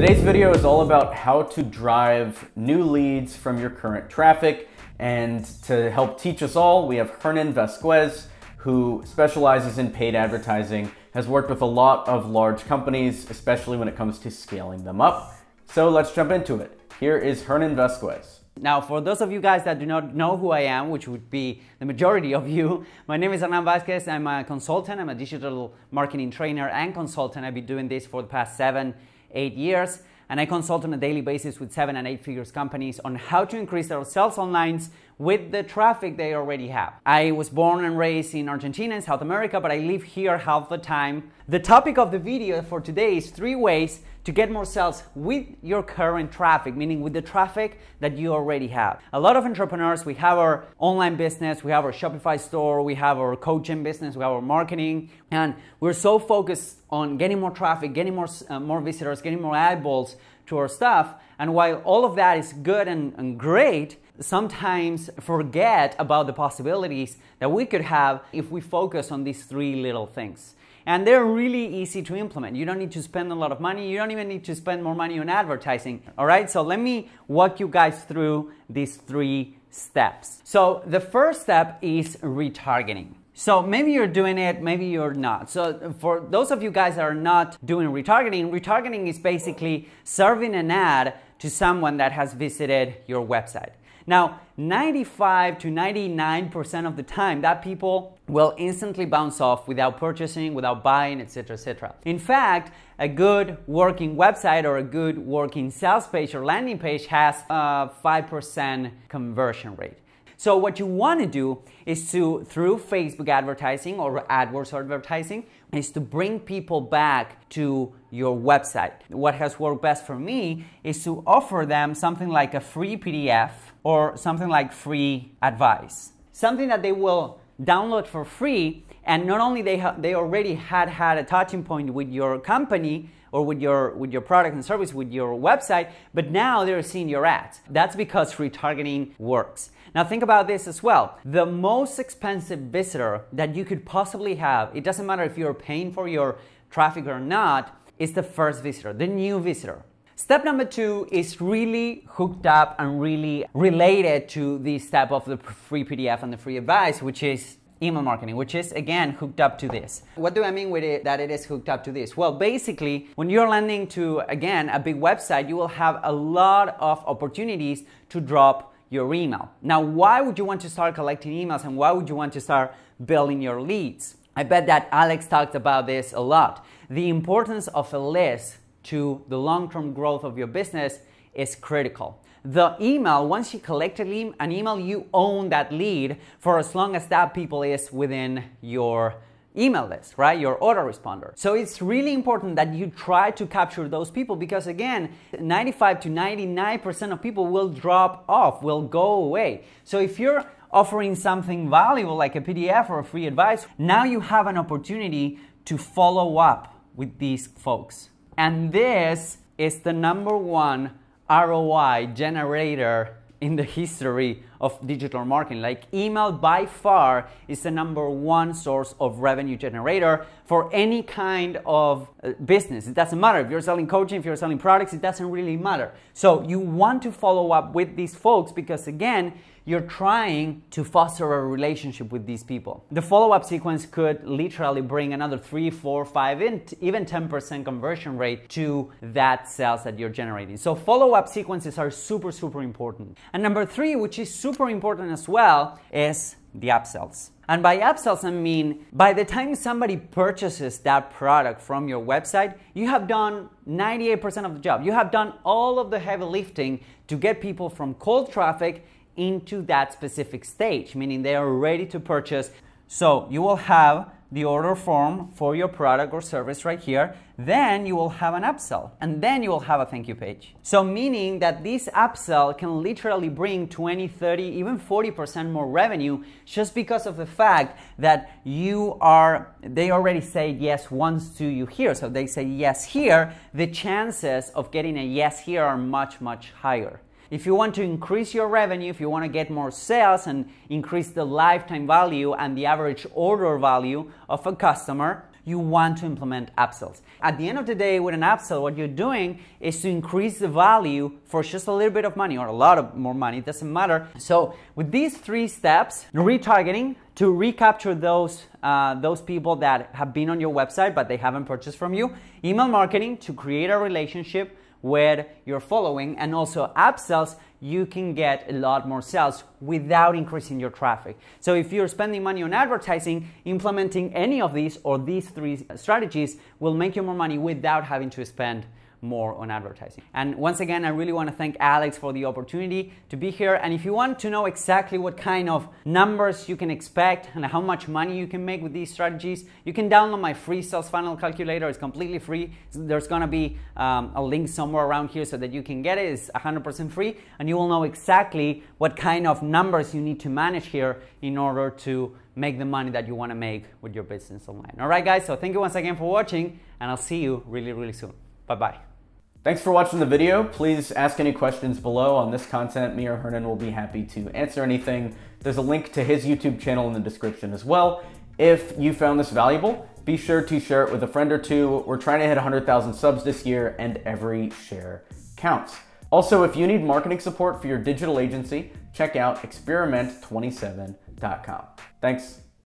Today's video is all about how to drive new leads from your current traffic. And to help teach us all, we have Hernan Vazquez, who specializes in paid advertising, has worked with a lot of large companies, especially when it comes to scaling them up. So let's jump into it. Here is Hernan Vazquez. Now, for those of you guys that do not know who I am, which would be the majority of you, my name is Hernan Vazquez. I'm a consultant. I'm a digital marketing trainer and consultant. I've been doing this for the past 7-8 years. And I consult on a daily basis with 7- and 8-figure companies on how to increase their sales online with the traffic they already have. I was born and raised in Argentina, in South America, but I live here half the time. The topic of the video for today is 3 ways to get more sales with your current traffic, meaning with the traffic that you already have. A lot of entrepreneurs, we have our online business, we have our Shopify store, we have our coaching business, we have our marketing, and we're so focused on getting more traffic, getting more visitors, getting more eyeballs to our stuff. And while all of that is good and great, sometimes forget about the possibilities that we could have if we focus on these 3 little things. And they're really easy to implement. You don't need to spend a lot of money. You don't even need to spend more money on advertising. All right, so let me walk you guys through these 3 steps. So the first step is retargeting. So maybe you're doing it, maybe you're not. So for those of you guys that are not doing retargeting, retargeting is basically serving an ad to someone that has visited your website. Now, 95 to 99% of the time, that people will instantly bounce off without purchasing, without buying, etc., etc. In fact, a good working website or a good working sales page or landing page has a 5% conversion rate. So what you want to do is to, through Facebook advertising or AdWords advertising, is to bring people back to your website. What has worked best for me is to offer them something like a free PDF or something like free advice. Something that they will download for free, and not only they already had a touching point with your company or with your product and service, with your website, but now they're seeing your ads. That's because retargeting works. Now think about this as well. The most expensive visitor that you could possibly have, it doesn't matter if you're paying for your traffic or not, is the first visitor, the new visitor. Step number 2 is really hooked up and really related to the step of the free PDF and the free advice, which is email marketing, which is again hooked up to this. What do I mean with it that it is hooked up to this? Well, basically, when you're landing to, again, a big website, you will have a lot of opportunities to drop your email. Now, why would you want to start collecting emails and why would you want to start building your leads? I bet that Alex talked about this a lot. The importance of a list to the long-term growth of your business is critical. The email, once you collect an email, you own that lead for as long as that people is within your email list, right? Your autoresponder. So it's really important that you try to capture those people because again, 95 to 99% of people will drop off, will go away. So if you're offering something valuable like a PDF or a free advice, now you have an opportunity to follow up with these folks. And this is the #1 ROI generator in the history of digital marketing. Like email by far is the #1 source of revenue generator for any kind of business. It doesn't matter if you're selling coaching, if you're selling products, it doesn't really matter. So you want to follow up with these folks because again, you're trying to foster a relationship with these people. The follow-up sequence could literally bring another 3, 4, 5, even 10% conversion rate to that sales that you're generating. So follow-up sequences are super, super important. And number 3, which is super important as well, is the upsells. And by upsells, I mean, by the time somebody purchases that product from your website, you have done 98% of the job. You have done all of the heavy lifting to get people from cold traffic into that specific stage, meaning they are ready to purchase. So you will have the order form for your product or service right here. Then you will have an upsell, and then you will have a thank you page. So meaning that this upsell can literally bring 20, 30, even 40% more revenue just because of the fact that they already say yes once to you here. So they say yes here, the chances of getting a yes here are much, much higher. If you want to increase your revenue, if you want to get more sales and increase the lifetime value and the average order value of a customer, you want to implement upsells. At the end of the day, with an upsell, what you're doing is to increase the value for just a little bit of money or a lot of more money, it doesn't matter. So with these 3 steps, retargeting to recapture those people that have been on your website but they haven't purchased from you, email marketing to create a relationship with your following, and also upsells, you can get a lot more sales without increasing your traffic. So if you're spending money on advertising, implementing any of these or these 3 strategies will make you more money without having to spend more on advertising. And once again, I really want to thank Alex for the opportunity to be here. And if you want to know exactly what kind of numbers you can expect and how much money you can make with these strategies, you can download my free sales funnel calculator. It's completely free. There's going to be a link somewhere around here so that you can get it. It's 100% free, and you will know exactly what kind of numbers you need to manage here in order to make the money that you want to make with your business online. All right, guys, so thank you once again for watching, and I'll see you really, really soon. Bye-bye. Thanks for watching the video. Please ask any questions below on this content. Me or Hernan will be happy to answer anything. There's a link to his YouTube channel in the description as well. If you found this valuable, be sure to share it with a friend or 2. We're trying to hit 100,000 subs this year, and every share counts. Also, if you need marketing support for your digital agency, check out experiment27.com. Thanks.